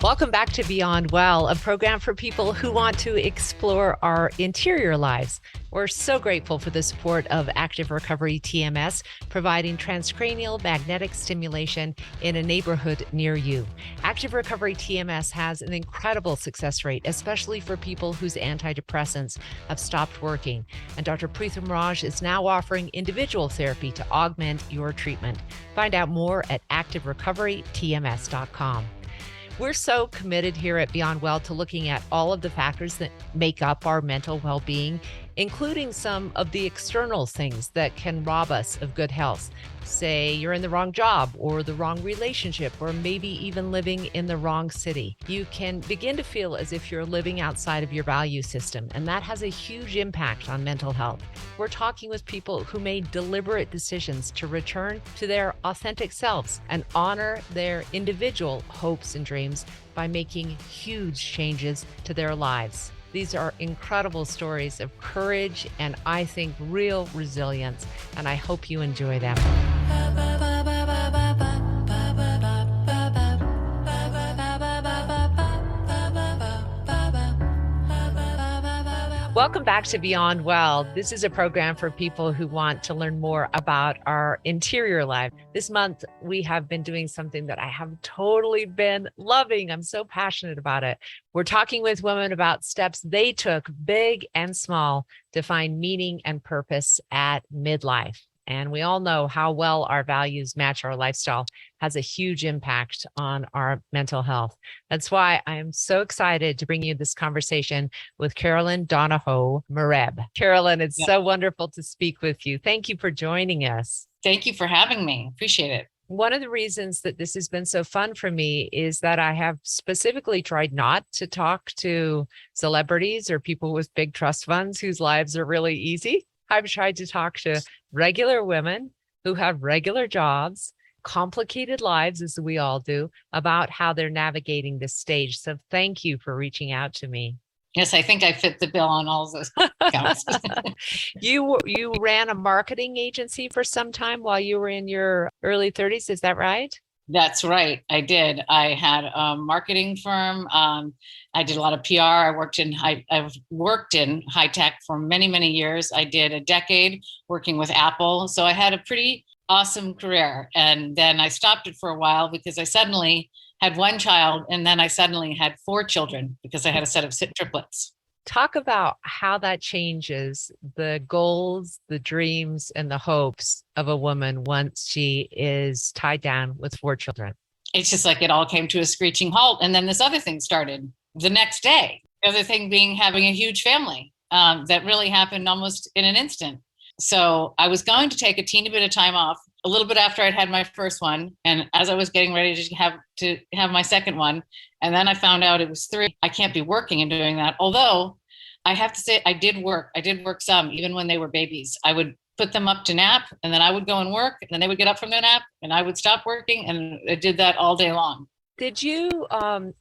Welcome back to Beyond Well, a program for people who want to explore our interior lives. We're so grateful for the support of Active Recovery TMS, providing transcranial magnetic stimulation in a neighborhood near you. Active Recovery TMS has an incredible success rate, especially for people whose antidepressants have stopped working. And Dr. Preetham Raj is now offering individual therapy to augment your treatment. Find out more at activerecoverytms.com. We're so committed here at Beyond Well to looking at all of the factors that make up our mental well-being, including some of the external things that can rob us of good health. Say you're in the wrong job or the wrong relationship, or maybe even living in the wrong city. You can begin to feel as if you're living outside of your value system, and that has a huge impact on mental health. We're talking with people who made deliberate decisions to return to their authentic selves and honor their individual hopes and dreams by making huge changes to their lives. These are incredible stories of courage and, I think, real resilience, and I hope you enjoy them. Welcome back to Beyond Well. This is a program for people who want to learn more about our interior life. This month, we have been doing something that I have totally been loving. I'm so passionate about it. We're talking with women about steps they took, big and small, to find meaning and purpose at midlife. And we all know how well our values match our lifestyle has a huge impact on our mental health. That's why I am so excited to bring you this conversation with Carolyn Donohoe Marieb. Carolyn, it's so wonderful to speak with you. Thank you for joining us. Thank you for having me. Appreciate it. One of the reasons that this has been so fun for me is that I have specifically tried not to talk to celebrities or people with big trust funds whose lives are really easy. I've tried to talk to regular women who have regular jobs, complicated lives, as we all do, about how they're navigating this stage. So thank you for reaching out to me. Yes, I think I fit the bill on all of those counts. You ran a marketing agency for some time while you were in your early 30s. Is that right? That's right. I did. I had a marketing firm. I did a lot of PR. I've worked in high tech for many, many years. I did a decade working with Apple. So I had a pretty awesome career. And then I stopped it for a while because I suddenly had one child, and then I suddenly had 4 children because I had a set of triplets. Talk about how that changes the goals, the dreams, and the hopes of a woman once she is tied down with 4 children. It's just like it all came to a screeching halt. And then this other thing started the next day. The other thing being having a huge family that really happened almost in an instant. So I was going to take a teeny bit of time off a little bit after I'd had my first one. And as I was getting ready to have my second one, and then I found out it was 3. I can't be working and doing that. Although I have to say I did work some, even when they were babies. I would put them up to nap, and then I would go and work, and then they would get up from the nap and I would stop working, and I did that all day long. Did you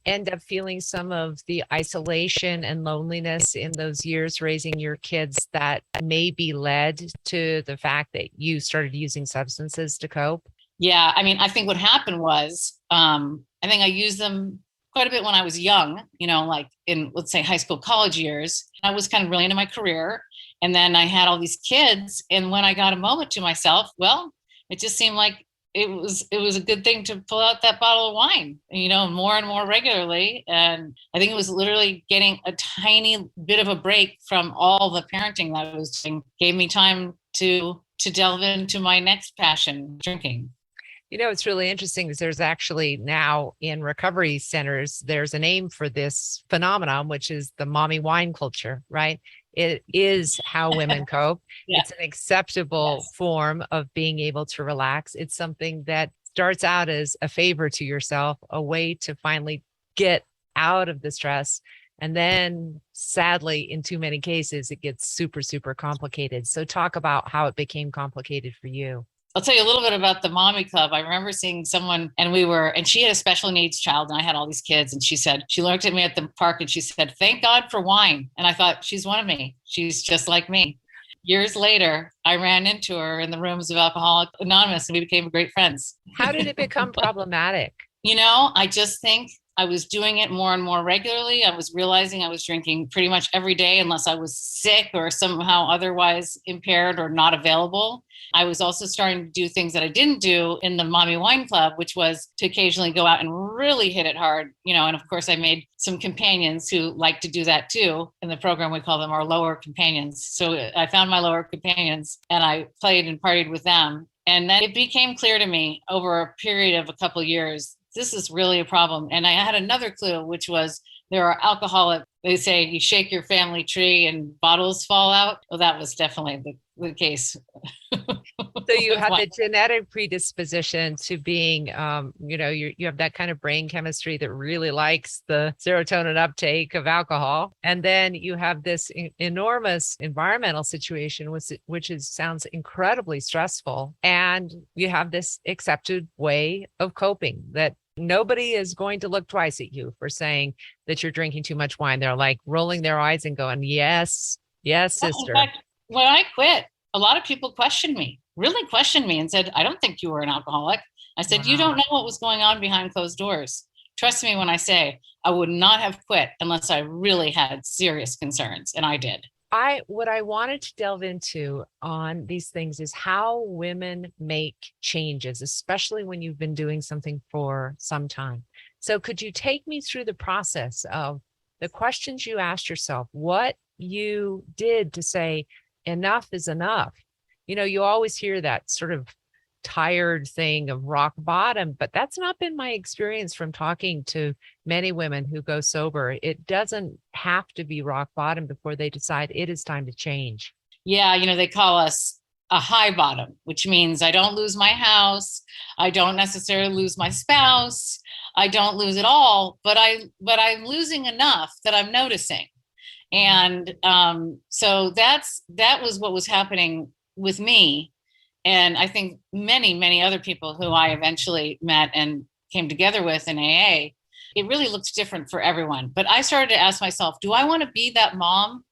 end up feeling some of the isolation and loneliness in those years raising your kids that maybe led to the fact that you started using substances to cope? Yeah, I mean, I think what happened was, I think I used them quite a bit when I was young, like in, let's say, high school, college years. I was kind of really into my career. And then I had all these kids. And when I got a moment to myself, well, it just seemed like it was a good thing to pull out that bottle of wine, more and more regularly. And I think it was literally getting a tiny bit of a break from all the parenting that I was doing, gave me time to delve into my next passion, drinking. It's really interesting because there's actually now in recovery centers, there's a name for this phenomenon, which is the mommy wine culture, right? It is how women cope. Yeah. It's an acceptable form of being able to relax. It's something that starts out as a favor to yourself, a way to finally get out of the stress. And then sadly, in too many cases, it gets super, super complicated. So talk about how it became complicated for you. I'll tell you a little bit about the mommy club. I remember seeing someone and she had a special needs child and I had all these kids, and she looked at me at the park and she said, "Thank God for wine." And I thought, she's one of me. She's just like me. Years later, I ran into her in the rooms of Alcoholics Anonymous and we became great friends. How did it become problematic? I just think I was doing it more and more regularly. I was realizing I was drinking pretty much every day unless I was sick or somehow otherwise impaired or not available. I was also starting to do things that I didn't do in the Mommy Wine Club, which was to occasionally go out and really hit it hard, and of course I made some companions who like to do that too. In the program, we call them our lower companions. So I found my lower companions and I played and partied with them. And then it became clear to me over a period of a couple of years, this is really a problem. And I had another clue, which was there are alcoholics. They say you shake your family tree and bottles fall out. Well, that was definitely the case. So you have the genetic predisposition to being, you have that kind of brain chemistry that really likes the serotonin uptake of alcohol. And then you have this enormous environmental situation, which sounds incredibly stressful. And you have this accepted way of coping that nobody is going to look twice at you for saying that you're drinking too much wine. They're like rolling their eyes and going, yes, sister. In fact, when I quit, a lot of people really questioned me and said, I don't think you were an alcoholic. I said, You don't know what was going on behind closed doors. Trust me when I say I would not have quit unless I really had serious concerns. And I did. What I wanted to delve into on these things is how women make changes, especially when you've been doing something for some time. So could you take me through the process of the questions you asked yourself, what you did to say enough is enough? You always hear that sort of tired thing of rock bottom, but that's not been my experience from talking to many women who go sober. It doesn't have to be rock bottom before they decide it is time to change. Yeah, they call us a high bottom, which means I don't lose my house, I don't necessarily lose my spouse, I don't lose it all, but I'm losing enough that I'm noticing. And so that was what was happening with me. And I think many, many other people who I eventually met and came together with in AA, it really looks different for everyone. But I started to ask myself, do I want to be that mom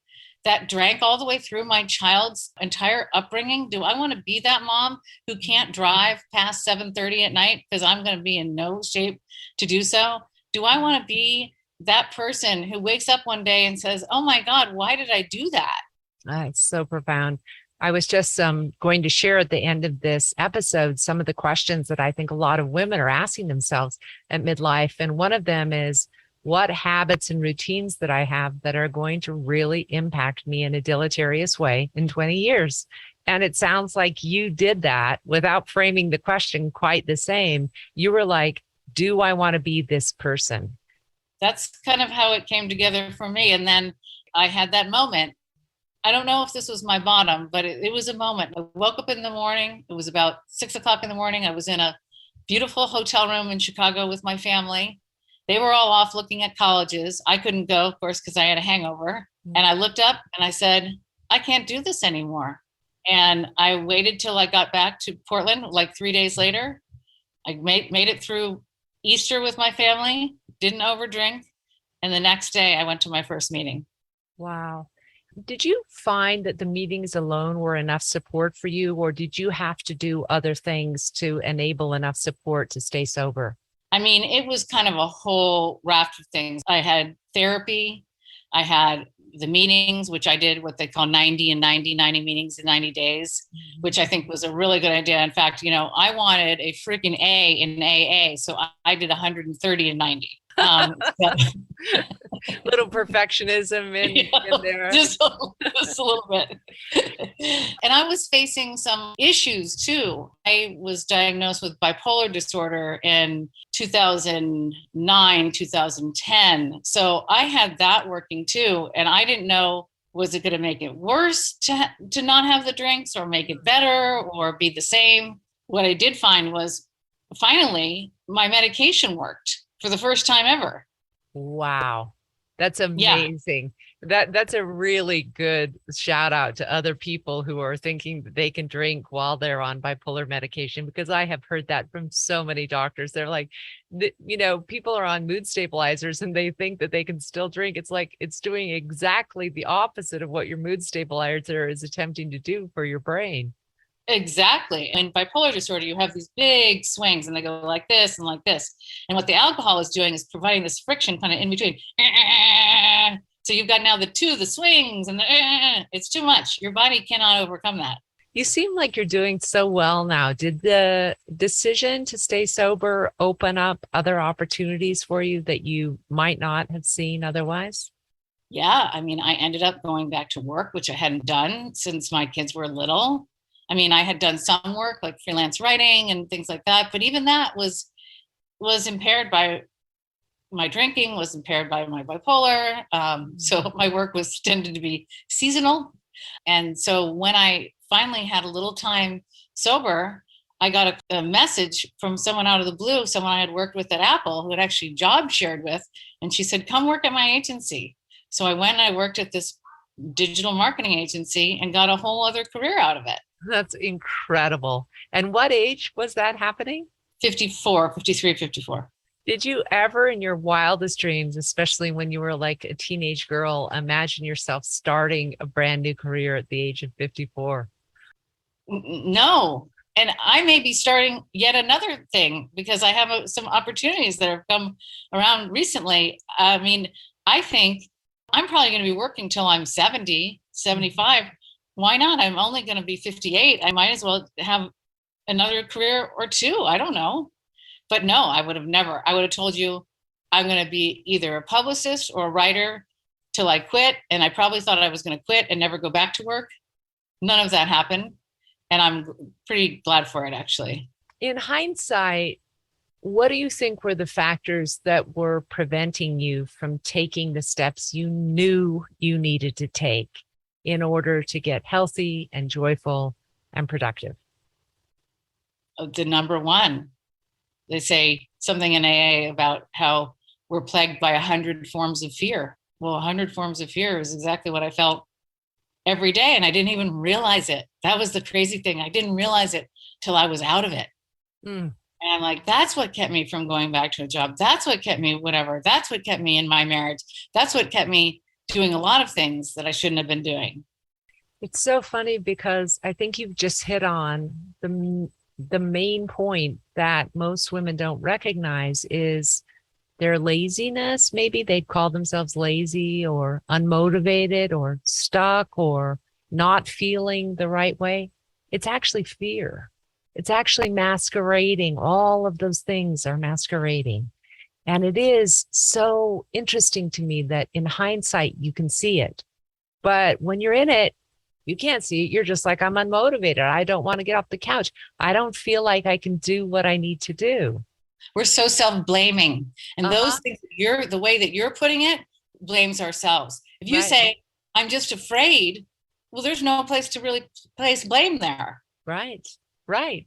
that drank all the way through my child's entire upbringing? Do I want to be that mom who can't drive past 7:30 at night because I'm going to be in no shape to do so? Do I want to be that person who wakes up one day and says, oh my God, why did I do that? It's so profound. I was just going to share at the end of this episode some of the questions that I think a lot of women are asking themselves at midlife. And one of them is, what habits and routines that I have that are going to really impact me in a deleterious way in 20 years? And it sounds like you did that without framing the question quite the same. You were like, do I want to be this person? That's kind of how it came together for me. And then I had that moment. I don't know if this was my bottom, but it was a moment. I woke up in the morning. It was about 6:00 in the morning. I was in a beautiful hotel room in Chicago with my family. They were all off looking at colleges. I couldn't go, of course, because I had a hangover. And I looked up and I said, I can't do this anymore. And I waited till I got back to Portland, like 3 days later. I made it through Easter with my family, didn't overdrink. And the next day I went to my first meeting. Wow. Did you find that the meetings alone were enough support for you, or did you have to do other things to enable enough support to stay sober? I mean, it was kind of a whole raft of things. I had therapy. I had the meetings, which I did what they call 90 meetings in 90 days, which I think was a really good idea. In fact, I wanted a freaking A in AA. So I did 130 and 90. Little perfectionism in there. Just a little bit. And I was facing some issues too. I was diagnosed with bipolar disorder in 2009, 2010. So I had that working too. And I didn't know, was it going to make it worse to not have the drinks, or make it better, or be the same? What I did find was finally my medication worked for the first time ever. Wow. That's amazing. Yeah. That's a really good shout out to other people who are thinking that they can drink while they're on bipolar medication, because I have heard that from so many doctors. They're like, people are on mood stabilizers and they think that they can still drink. It's like, it's doing exactly the opposite of what your mood stabilizer is attempting to do for your brain. Exactly. In bipolar disorder, you have these big swings and they go like this and like this. And what the alcohol is doing is providing this friction kind of in between. So you've got now the swings and it's too much. Your body cannot overcome that. You seem like you're doing so well now. Did the decision to stay sober open up other opportunities for you that you might not have seen otherwise? Yeah. I mean, I ended up going back to work, which I hadn't done since my kids were little. I mean, I had done some work like freelance writing and things like that, but even that was impaired by my drinking, was impaired by my bipolar. So my work was tended to be seasonal. And so when I finally had a little time sober, I got a message from someone out of the blue, someone I had worked with at Apple who had actually job shared with. And she said, come work at my agency. So I went and I worked at this digital marketing agency and got a whole other career out of it. That's incredible. And what age was that happening? 54, 53, 54. Did you ever in your wildest dreams, especially when you were like a teenage girl, imagine yourself starting a brand new career at the age of 54? No. And I may be starting yet another thing because I have some opportunities that have come around recently. I mean, I think I'm probably going to be working till I'm 70, 75. Why not? I'm only going to be 58. I might as well have another career or two. I don't know. But no, I would have told you I'm going to be either a publicist or a writer till I quit. And I probably thought I was going to quit and never go back to work. None of that happened. And I'm pretty glad for it, actually. In hindsight, what do you think were the factors that were preventing you from taking the steps you knew you needed to take in order to get healthy and joyful and productive? The number one, they say something in AA about how we're plagued by 100 forms of fear. Well, 100 forms of fear is exactly what I felt every day. And I didn't even realize it. That was the crazy thing. I didn't realize it till I was out of it. And I'm like, that's what kept me from going back to a job. That's what kept me whatever. That's what kept me in my marriage. That's what kept me doing a lot of things that I shouldn't have been doing. It's so funny because I think you've just hit on the main point that most women don't recognize is their laziness. Maybe they'd call themselves lazy or unmotivated or stuck or not feeling the right way. It's actually fear. It's actually masquerading. All of those things are masquerading. And it is so interesting to me that in hindsight, you can see it. But when you're in it, you can't see it. You're just like, I'm unmotivated. I don't want to get off the couch. I don't feel like I can do what I need to do. We're so self-blaming. And those things, the way that you're putting it, blames ourselves. If you say, I'm just afraid, well, there's no place to really place blame there. Right.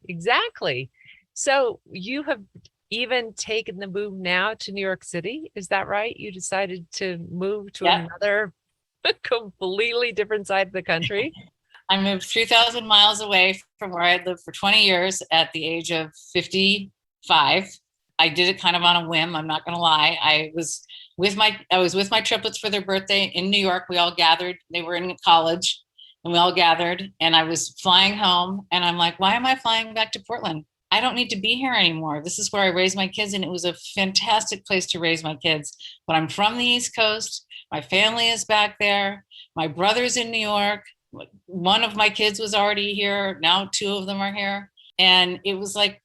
Exactly. So you have even taken the move now to New York City. Is that right? You decided to move to another completely different side of the country. I moved 3,000 miles away from where I had lived for 20 years at the age of 55. I did it kind of on a whim. I'm not going to lie. I was with my triplets for their birthday in New York. We all gathered. They were in college and we all gathered and I was flying home and I'm like, why am I flying back to Portland? I don't need to be here anymore. This is where I raised my kids and it was a fantastic place to raise my kids. But I'm from the East Coast. My family is back there. My brother's in New York. One of my kids was already here. Now 2 of them are here. And it was like,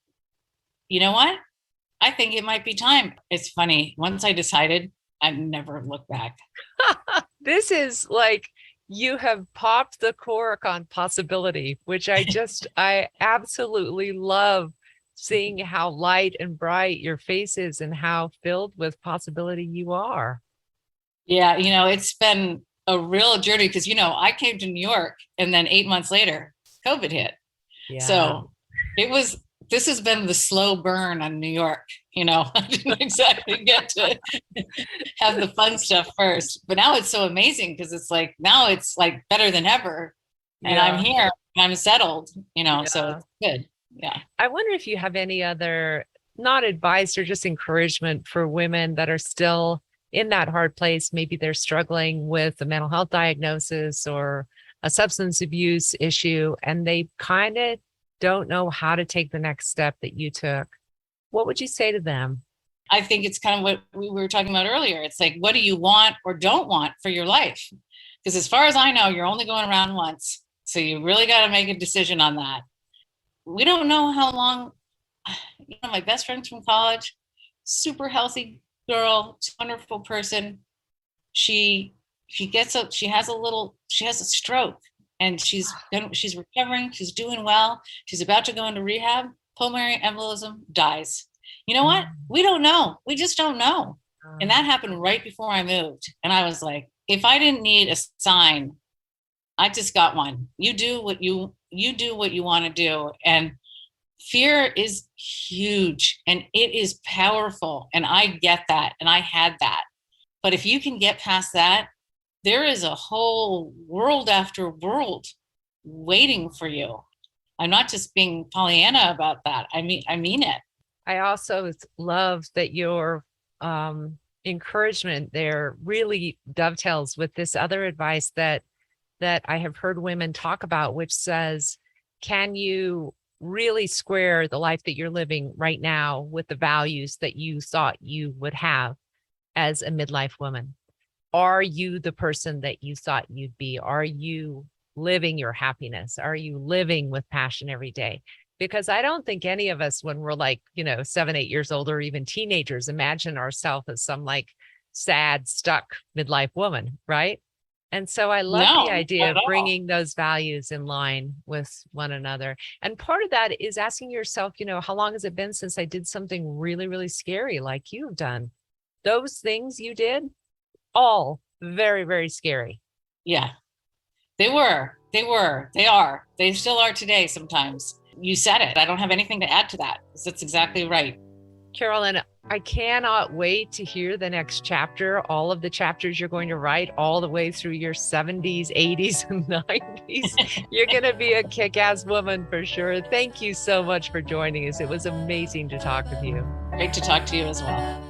you know what? I think it might be time. It's funny. Once I decided, I never looked back. This is like you have popped the cork on possibility, which I absolutely love seeing how light and bright your face is and how filled with possibility you are. Yeah, it's been a real journey because, I came to New York and then 8 months later, COVID hit. Yeah. So this has been the slow burn on New York. I didn't exactly get to have the fun stuff first, but now it's so amazing because now it's like better than ever. And I'm here and I'm settled, so it's good. Yeah. I wonder if you have any other, not advice or just encouragement for women that are still in that hard place. Maybe they're struggling with a mental health diagnosis or a substance abuse issue, and they kind of don't know how to take the next step that you took, what would you say to them? I think it's kind of what we were talking about earlier. It's like, what do you want or don't want for your life? Because as far as I know, you're only going around once. So you really got to make a decision on that. We don't know how long. My best friend's from college, super healthy girl, wonderful person. She has a stroke, and she's recovering. She's doing well. She's about to go into rehab. Pulmonary embolism, dies. You know what? We don't know. We just don't know. And that happened right before I moved. And I was like, if I didn't need a sign, I just got one. You do what you want to do. And fear is huge and it is powerful. And I get that. And I had that. But if you can get past that, there is a whole world after world waiting for you. I'm not just being Pollyanna about that. I mean it. I also love that your encouragement there really dovetails with this other advice that I have heard women talk about, which says, can you really square the life that you're living right now with the values that you thought you would have as a midlife woman? Are you the person that you thought you'd be? Are you living your happiness? Are you living with passion every day? Because I don't think any of us, when we're like, 7, 8 years old, or even teenagers, imagine ourselves as some like sad, stuck midlife woman, right? And so I love the idea of bringing those values in line with one another. And part of that is asking yourself, how long has it been since I did something really, really scary like you've done? Those things you did, all very, very scary. Yeah, they were. They are. They still are today sometimes. You said it. I don't have anything to add to that. That's exactly right. Carolyn, I cannot wait to hear the next chapter, all of the chapters you're going to write all the way through your 70s, 80s, and 90s. You're going to be a kick-ass woman for sure. Thank you so much for joining us. It was amazing to talk with you. Great to talk to you as well.